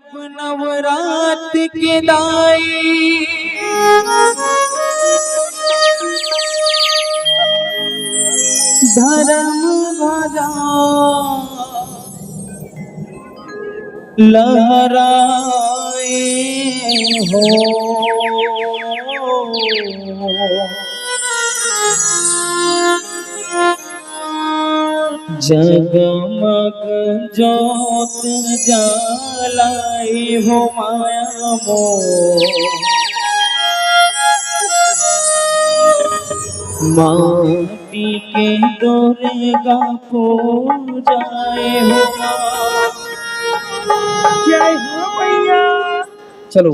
नवरात के दाई धर्म भजा लहराए हो जगमग जोत जलाई हो माया मोर माटी के दुर्गा पूजाए हो जय हो मैया। चलो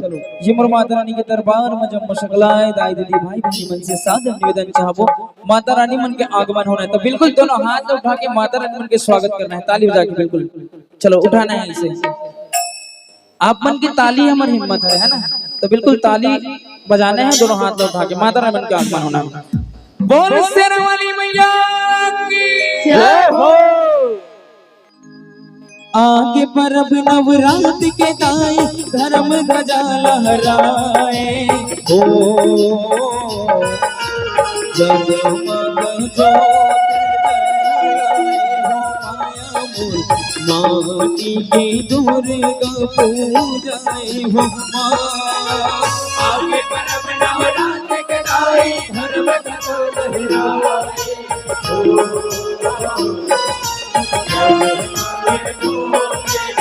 ये मोर माता रानी के दरबार में जब मशगलाए दाई दीदी भाई बहनी मन से सादर निवेदन चाहबो माता रानी मन के आगमन होना है तो बिल्कुल दोनों हाथ उठा के माता रानी मन के स्वागत करना है, ताली बजा के बिल्कुल चलो उठाना है इसे। आप मन की ताली हमारी हिम्मत है ना, तो बिल्कुल ताली बजाने हैं दोनों हाथ उठा के माता रानी मन के आगमन होना है। बोल शेरवाली मैया की जय हो। आगे परब नवरात के दाई धर्म ध्वजा लहराए हो जगमग जोत माटी की दुर्गा पूजाए हो आगे परब नवरात के दाई धर्म ध्वजा लहराए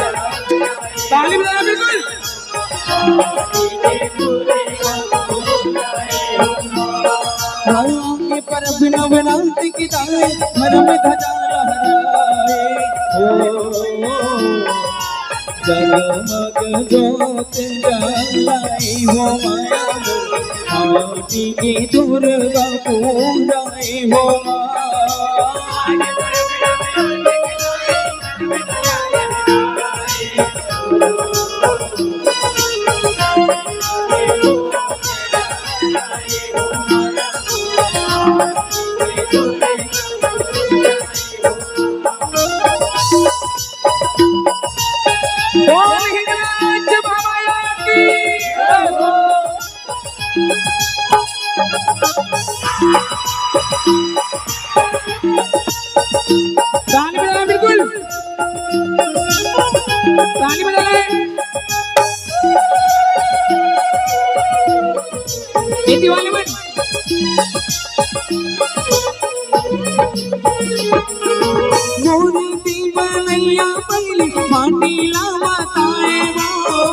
ताली बजाना बिल्कुल। आगे परब नवरात की दाई धर्म ध्वजा लहराए हो जगमग जोत जलाई हो माटी की दुर्गा पूजाए हो बिल्कुल ताली बजा रहे वाले में मोरी बनैया पगली माटी लावाताए वो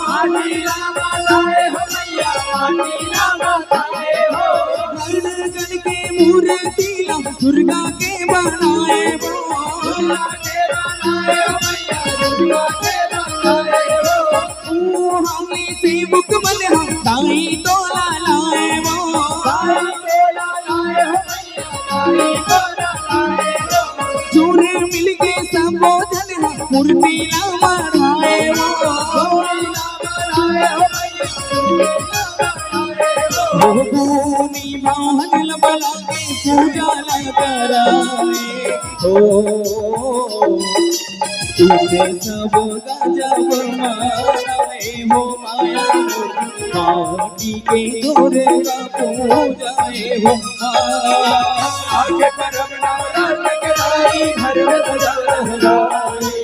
माटी लावाताए हो मैया माटी लावाताए हो गण गण के मूर्ति दुर्गा के बनाए वो दुर्गा के बनाए हो मैया दुर्गा के बनाए हो हमें से बुक बने हम दाई तोला लाए वो दाई तोला लाए हो मैया दाई तोला लाए हो चूरे मिल के सब बोझल है मूर्ति ला बनाए वो मूर्ति ला बनाए हो मैया भूमि वाहन बला के पूजा ला कराए हो तुझे सब गजब मानाए हो माया माटी के दुर्गा पूजाए हो आगे परब नवरात के दाई धर्म ध्वजा लहराए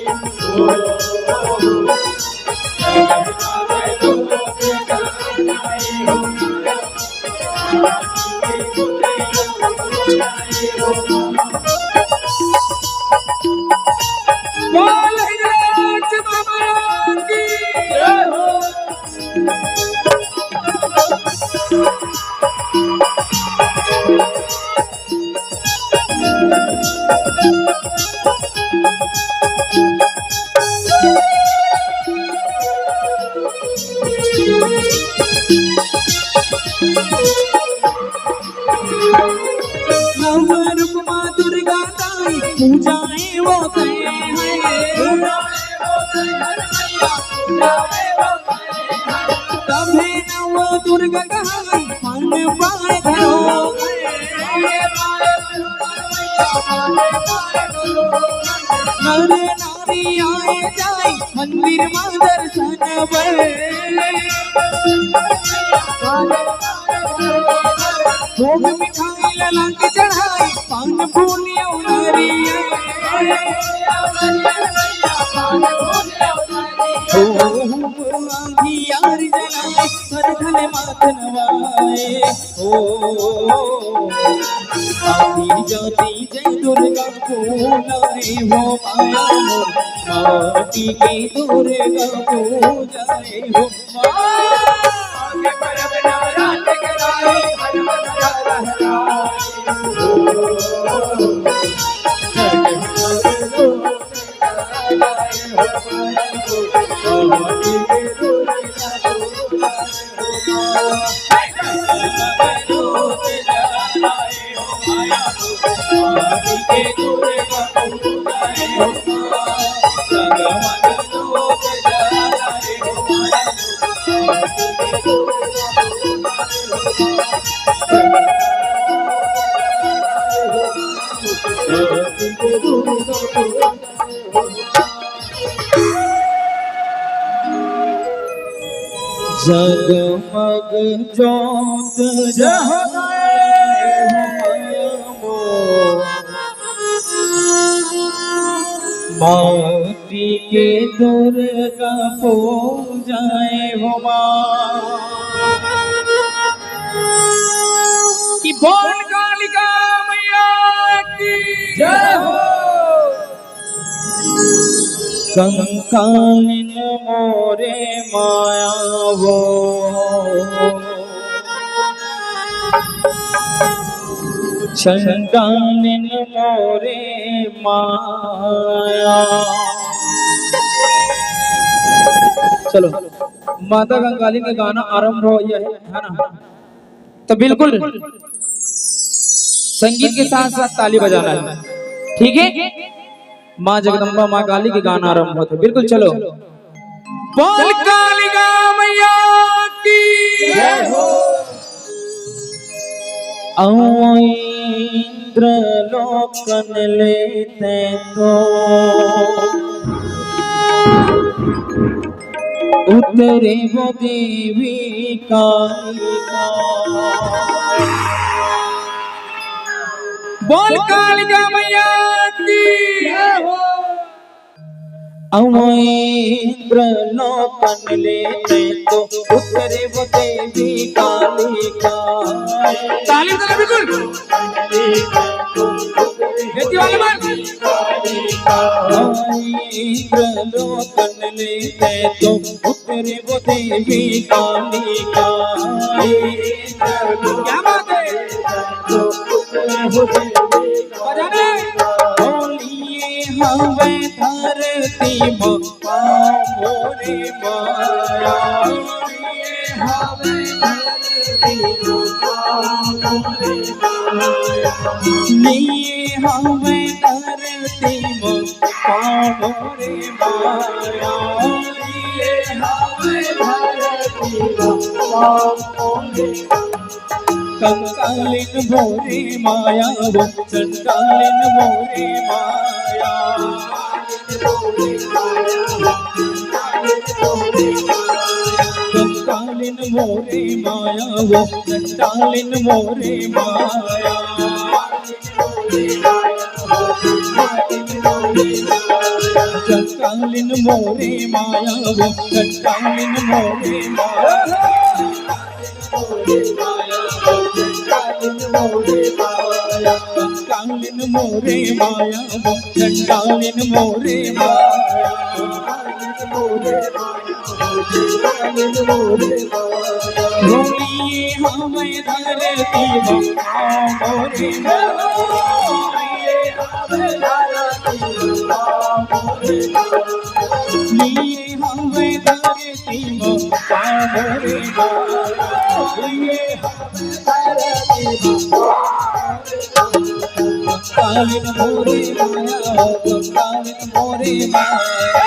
दुर्गा दाई पूजाए वो गए तभे नव दुर्गा कहाई मन पाए धरो नर नारी आए जाए मंदिर में दर्शन बर भोग मिठाई लला के चढ़ाई पान फूलियो नारिया यार जलाए पर धन मात नवाए ओ आदि ज्योति जय दुर्गा पूजाए हो माया मोर माटी की दुर्गा पूजाए हो आगे परब नवरात्र कराए हर मन जगमग ज्योत माटी के दुर्गा पूजाए हो कि बोल कालिका मैया की जय हो। कंकालिन मोरे माया वो चंडालिन मोरे माया। चलो माता कंकालिन का गाना आरंभ हो गया है ना, तो बिल्कुल संगीत के साथ साथ ताली बजाना है, ठीक है। माँ जगदम्बा माँ काली के गाना आरंभ होते, बिल्कुल चलो। बोल कालिका मैया की जय हो। इंद्र लोकन लेते तो उतरे वो देवी कालिका। बोल कालिका मैया की जय हो। इंद्र लोकन लेते तो उतरे वो देवी कालिका। ताली बजाना बिल्कुल खेती वाले बात। इंद्र लोकन लेते तो उतरे वो देवी कालिका। क्या बात है, बजाने बोलिए हवे धरती मोरे माया। लिए हवे धरती मोरे माया। कंकालिन मोरे माया वो चंडालिन मोरे माया। कंकालिन मोरे माया वो चंडालिन मोरे माया। कंकालिन मोरे माया वो चंडालिन मोरे माया। कंकालिन मोरे माया वो चंडालिन मोरे माया। बोलिए हमें धरती मोरे लिए हमें धरती मोरे कंकालिन मोरे माया। कंकालिन मोरे माया।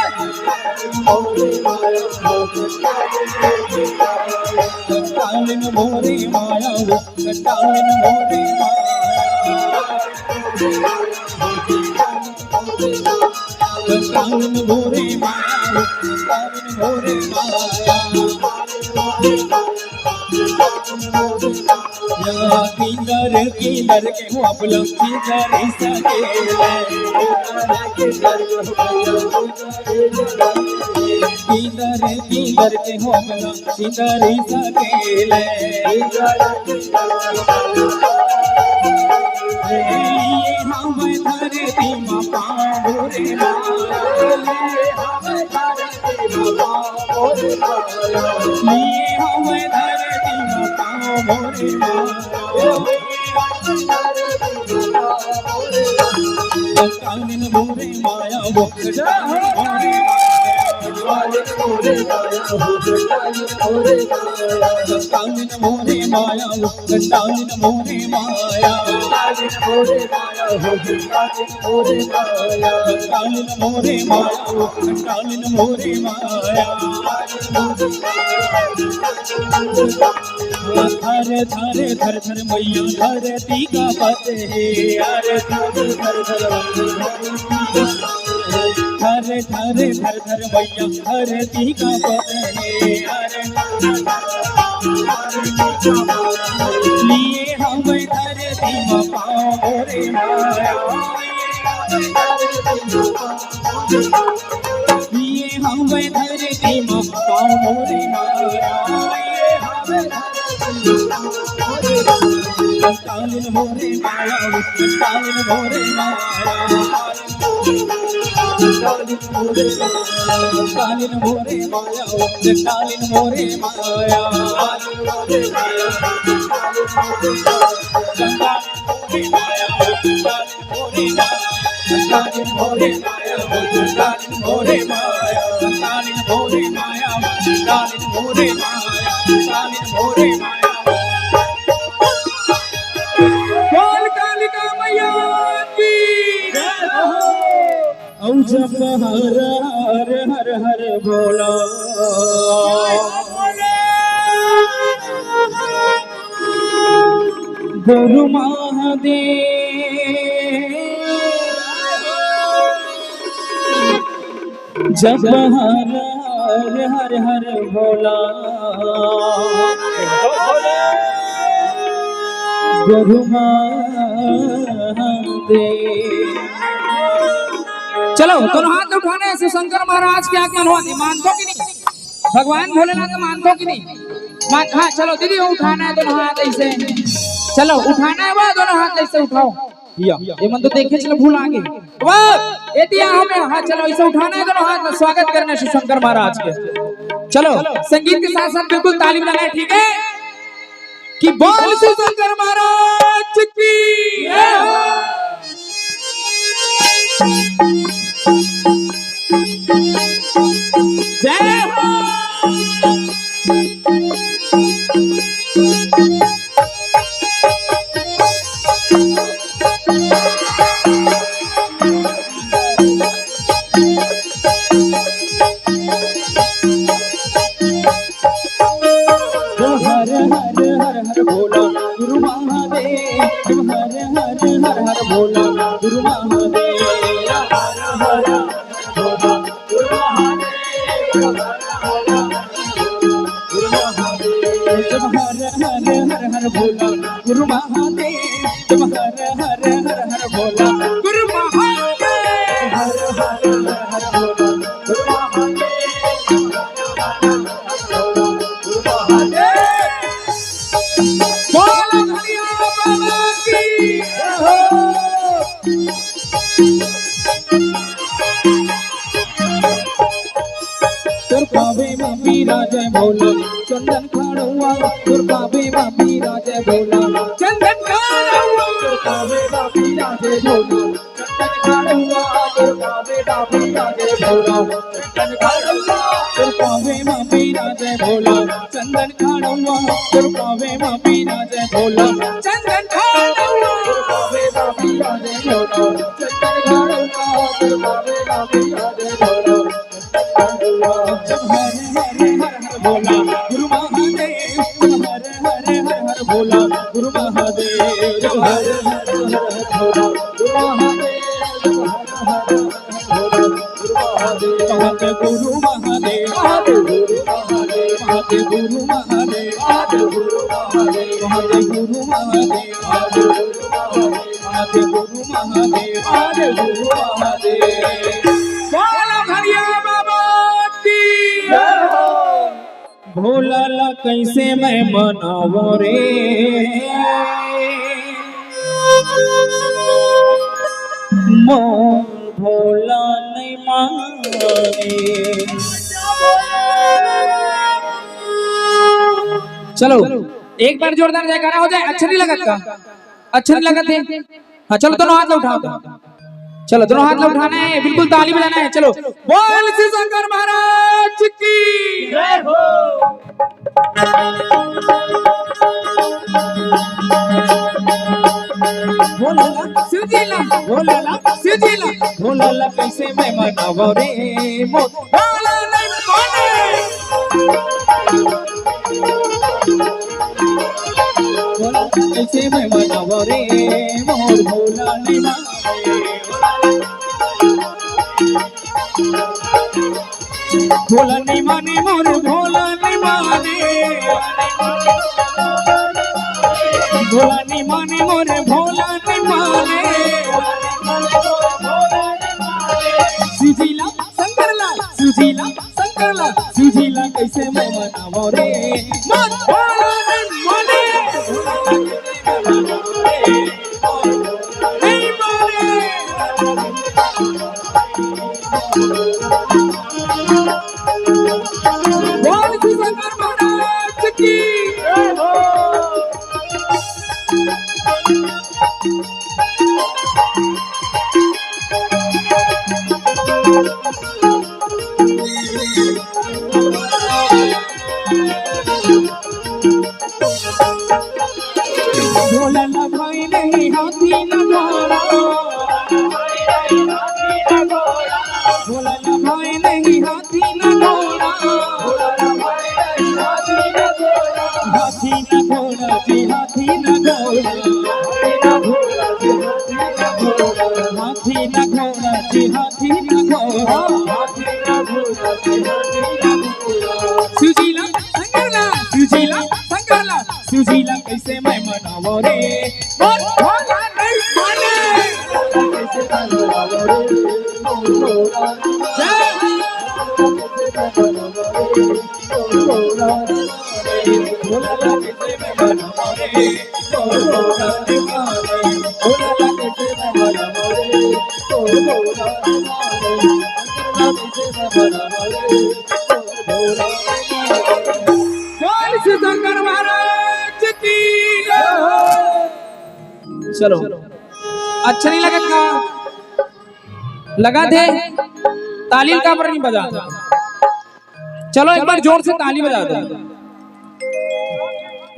कंकालिन मोरे माया वो कंकालिन मोरे माया। कानन मोरे माया कानन मोरे माया किंदर किंदर के हो अपलम किंदर सके किंदर किंदर के हो अपलम किंदर सके लिए हम धरती मां पावरे लिए हम धरती मां पावरे कानन मोरे माया वो कानन मोरे माया वो कानन मोरे माया वो कानन मोरे माया कानन मोरे माया थर थर थर थर मैया धरती का पते थर थर थर थर मैया धरती का पते लिए हम धरती में पाओरे माया लिए हम धरती में पाओरे माया कालिन मोरे माया कालिन मोरे माया कालिन मोरे माया कालिन मोरे माया कालिन मोरे माया कालिन मोरे माया कालिन मोरे माया कालिन मोरे माया कालिन मोरे माया कालिन मोरे माया जप हर हर हर हर बोला गुरु महादेव जप हर हर हर हर बोला गुरु महादेव। चलो दोनों हाथ उठाने से शंकर महाराज की आज्ञा होती मानतो कि नहीं भगवान भोलेनाथ मानतो कि नहीं हाँ चलो दीदी उठाना है दोनों हाथ ऐसे चलो उठाना है वो दोनों हाथ ऐसे उठाओ ये मन तो देखे चलो भूल आगे हमें हाँ चलो ऐसे उठाना है दोनों हाथ स्वागत करना है शंकर महाराज के। चलो संगीत के साथ साथ बिल्कुल तालीम लगाए ठीक है कि बोल शंकर महाराज की जय हो हर हर हर हर भोला गुरु महादेव हर हर हर हर भोला गुरु महादेव भोला गुरु महादेव तुम हर हर हर हर भोला गुरु महादेव हर हर हर भोला गुरु महादेव बोलो हरिया बाबा की तुर पावे मामी राजा भोला चंदन खाड़ुआ तुर पावे मामी राजा भोला चंदन खाड़ुआ तुर पावे मामी राजा भोला चंदन खाड़ुआ तुर पावे मामी राजा भोला चंदन खाड़ुआ तुर पावे मामी राजा भोला चंदन खाड़ुआ तुर पावे मामी राजा भोला चंदन खाड़ुआ तुर पावे मामी राजा भोला चंदन खाड़ुआ तुर पावे मामी राजा भोला जब हर हर हर हर भोला गुरु महादेव हर हर हर हर भोला गुरु महादेव जब हर हर हर हर भोला गुरु गुरु महादेव, गुरु महादेव, गुरु महादेव, गुरु महादेव, गुरु महादेव, गुरु महादेव। बोलो हरिया बाबा की जय हो। भोला ला कैसे मैं मनावो रे, मोर भोला नहीं माने। चलो एक बार जोरदार जयकारा हो जाए। अच्छा नहीं लगा का? अच्छा नहीं लगा थे? हाँ चलो दोनों हाथ उठाओ। चलो दोनों हाथ उठाना है, बिल्कुल ताली बजाना है। चलो बोल श्री शंकर महाराज की जय हो। भोला शिवजीला, भोला शिवजीला, भोला कैसे मैं मनावो रे, भोला नहीं माने। भोला कैसे मैं मनावो रे, मोर भोला नहीं माने। भोला नहीं माने, मोर भोला नहीं माने। भोला नहीं माने, मोर भोला नहीं माने। सुजीला शंकरला, सुजीला शंकरला, सुजीला कैसे मैं मनावो रे, मोर भोला नहीं माने। नहीं माने। बोल श्री शंकर महाराज की जय हो। भोला न भाई नहीं हाथी न घोड़ा, भोला न भाई नहीं हाथी न घोड़ा, हाथी न घोड़ा जी, हाथी न घोड़ा, हाथी न घोड़ा जी, हाथी न घोड़ा। सुजीला शंकरला, सुजीला शंकरला, सुजीला कैसे मैं मनावो रे, मोर भोला नहीं माने। शंकर महाराज की जय हो। चलो अच्छा नहीं लगा का? लगा थे ताली का पर नहीं बजा। चलो एक बार जोर से ताली बजा दो।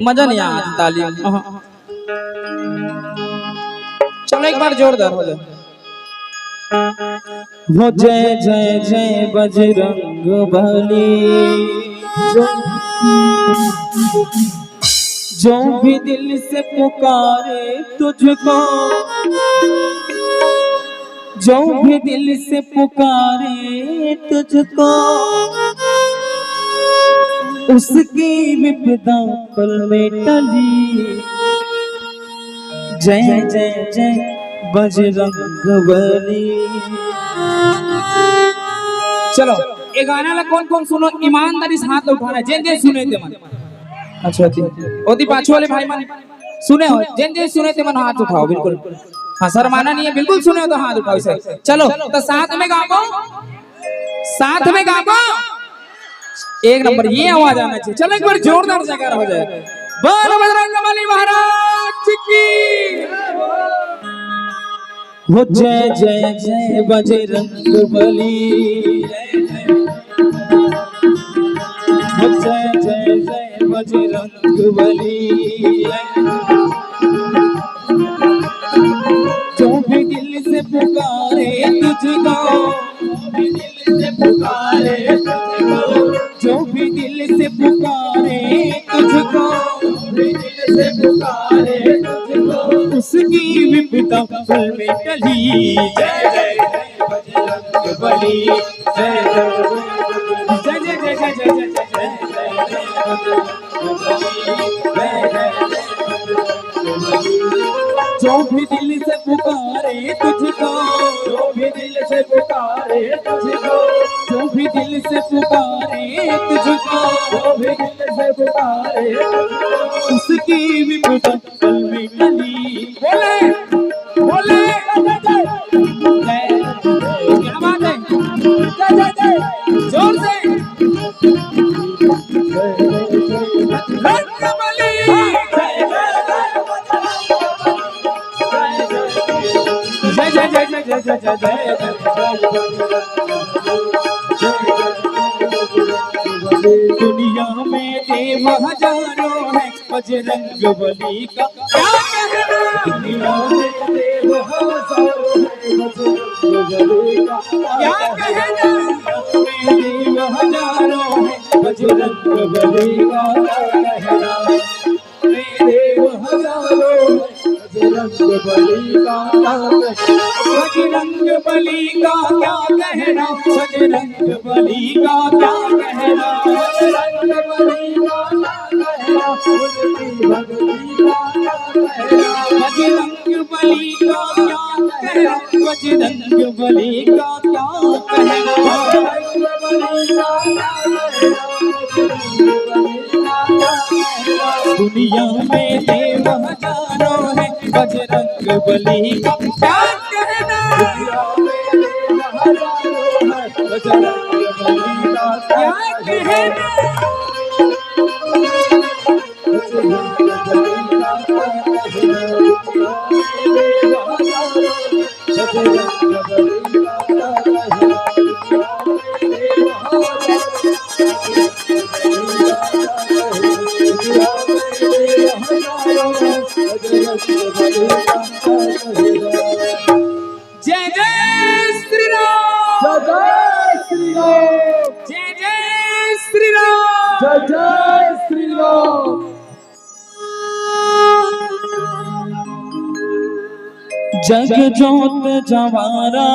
मजा नहीं आया ताली। चलो एक बार जोरदार हो जाए। वो जय जय जय बजरंग बली, जो भी दिल से पुकारे तुझको, जो भी दिल से पुकारे तुझको, उसकी विपदा पल में टली। जय जय जय बजरंग बली। चलो ये गाना ला कौन कौन सुनो ईमानदारी से हाथ उठाना, जिन जिन सुने थे मन। अच्छा ओती पाछू वाले भाई मन सुने हो, जिन जिन सुने थे मन हाथ उठाओ बिल्कुल। हाँ शर्माना नहीं है, बिल्कुल सुने हो तो हाथ उठाओ इसे। चलो तो साथ में गाओ, साथ में गाओ। एक नंबर ये आवाज आना चाहिए। चलो एक बार जोरदार जयकारा हो जाए। बोलो बजरंगबली महाराज की। हो जय जय जय बजरंगबली, हो जय जय जय बजरंगबली। जो भी दिल से पुकारे तुझको, जो भी दिल से पुकारे तुझको, उसकी विपदा पल में टली। जय जय बली जय जय जय जय जय जय जय जो भी दिल से पुकारे तुझको, जो भी दिल से पुकारे तुझको, जो भी दिल से पुकारे तुझको, जो भी दिल से पुकारे उसकी विपदा पल में टली। बोले बोले क्या बात है, जय जय जय जोर से दुनिया में देव हजारों है बजरंग बली का क्या कहना। दुनिया में देव हजारों है बजरंग बली का क्या कहना। देव हजारों है बजरंग बली का कहना। देव हजारों बजरंग बली का बजरंग बली का क्या कहना। बजरंग बली का क्या कहना। बजरंग बली का क्या कहना। बजरंग बली का क्या कहना। बजरंग बली का क्या कहना। दुनिया में देव हजारों है बजरंग बली का क्या कहना। दुनिया में देव हजारों है बजरंग बली का क्या कहना। जय जय श्री राम, जय जय श्री राम, जय जय श्री राम, जय जय श्री राम। जग जोत जवारा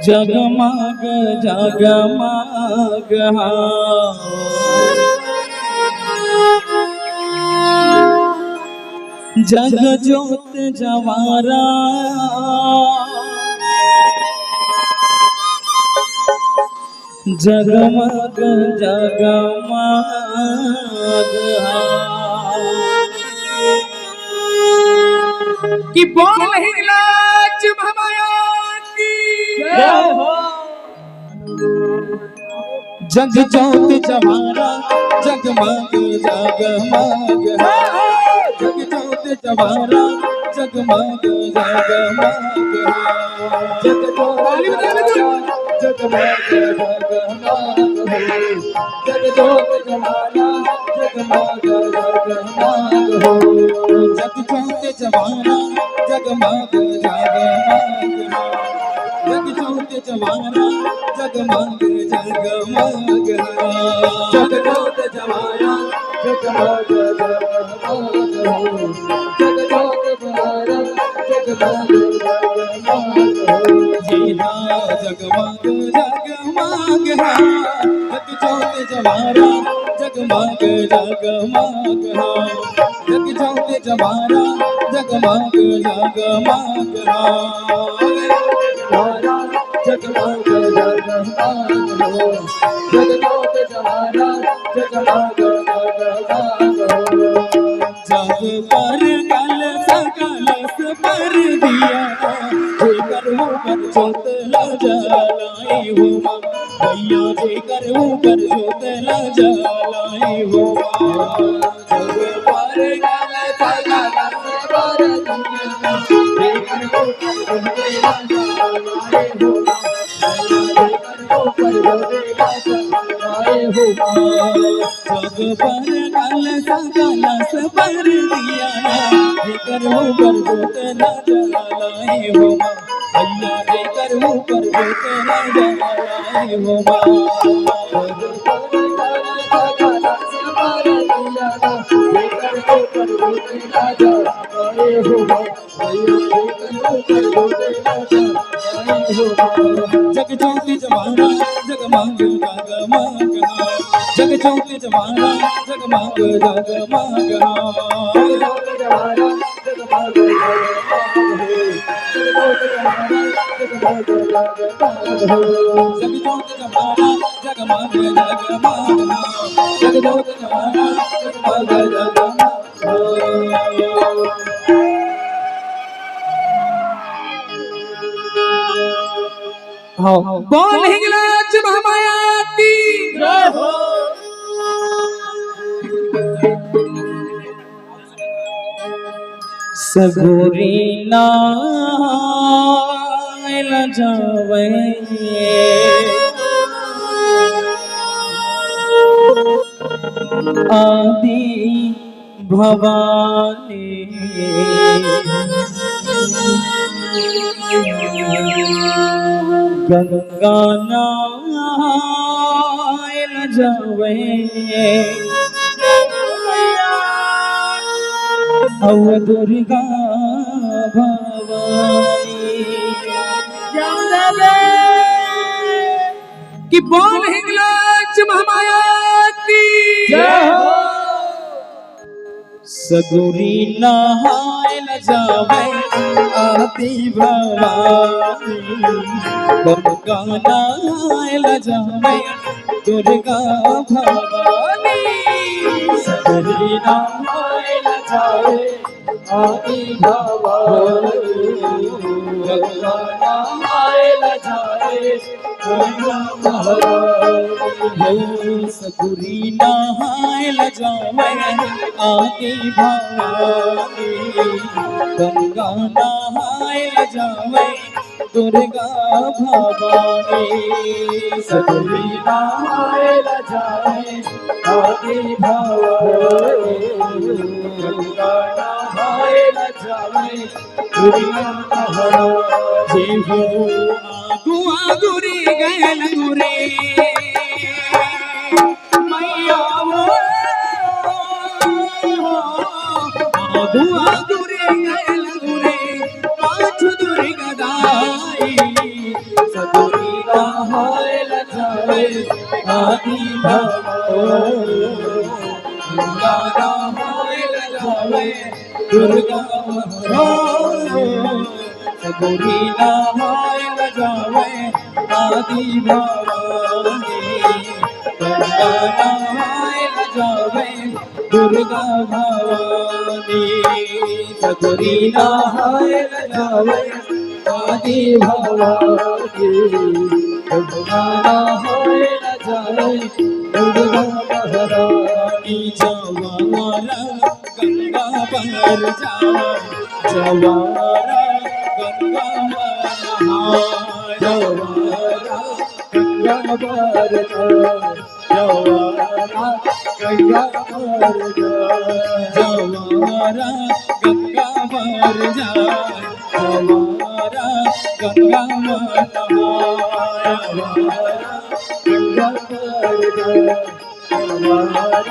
जगमग जगमग जग जोत जवारा जगमग जगमग कि बोल ही लाज भमाया की जय हो। जग जोत जवारा जगमग जगमग जग जोत जवारा जगमग जगमग जग जोत जगमग जगमग जग जोत जवारा जगमग जगमग हो। जग जोत जवारा जगमग जगमग जग जोत जवारा जगमग जगमग जग जोत जवारा जगमग जगमग जग जोत जवारा जगमग जगमग जीना जगमग जगमग जग जोत जवारा जगमग जगमग जग जोत जवारा जगमग जगमग जगमग जगमग जग जोत जवारा जगमग जगमग जग पर कल सकलस पर दिया जेकर ऊपर जोत ल जलाई हो भैया जेकर ऊपर जोत ल जलाई हो। जग पर कल सकलस पर दिया जेकर ऊपर जोत ल जलाई हो जग पर कल सकलस पर दिया जेकर ऊपर जोत न जलाई हो भैया जेकर ऊपर जोत न जलाई हो। जग पर कल सकलस पर दिया जेकर ऊपर जोत जग चौके जमाना जगमग जगमग जग चौके जमाना जगमग जगमग जग चौके जमाना जगमग जगमग जग चौके जमाना जगमग जगमग बोल हिंगलाज महामाया की जय हो। सगोरी नाल जावे आदि भवानी गंगा नाल जावे अव दुर्गा भवानी कि बोल हिंगलाज महामाया की जय हो। सगुरी नहायल जावे आदि भवानी गंगा नहायल जावे दुर्गा भवानी सगुरी नहायल जावे आदि भवानी गंगा नहायल जावे दुर्गा भवानी सगुरी नहायल जावे आदि भवानी गंगा नहायल जावे दुर्गा भवानी सगुरी नहायल जावे आदि भवानी गंगा नहायल जावे दुर्गा भवानी हो आगु आगु रे गैल गुरे मैया वो आगु आगु रे गैल गुरे पाँच दुर्गा दाई सगुरी नहायल जावे आदि भवानी गंगा नहायल जावे दुर्गा भवानी सगुरी नहायल जावे आदि भवानी गंगा नहायल जावे दुर्गा भवानी सगुरी नहायल जावे आदि भवानी गंगा नहायल जावे दुर्गा भवानी जवारा गंगा पर जा जवारा गंगा जवारा गंगा पर जा जवारा गंगा पर जा जवारा गंगा पर जा जवारा गंगा जवारा गंगा पर जा जवारा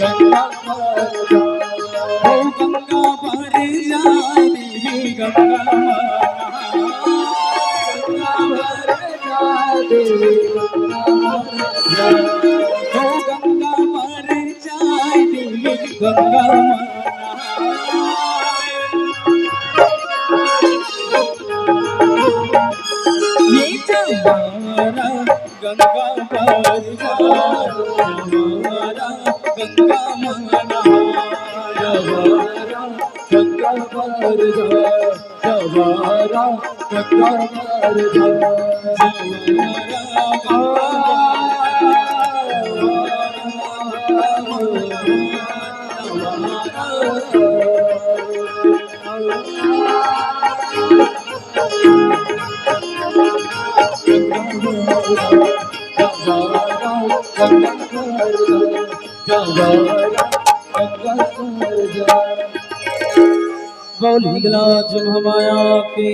गंगा पर जा ओ गंगा पर जा देवी गंगा देवी गंगा ओ गंगा पर जाए देवी गंगा ये जवारा गंगा पर जवारा गंगा जवारा गंगा पर जवारा गंगा पर बोल हिंगलाज महामाया के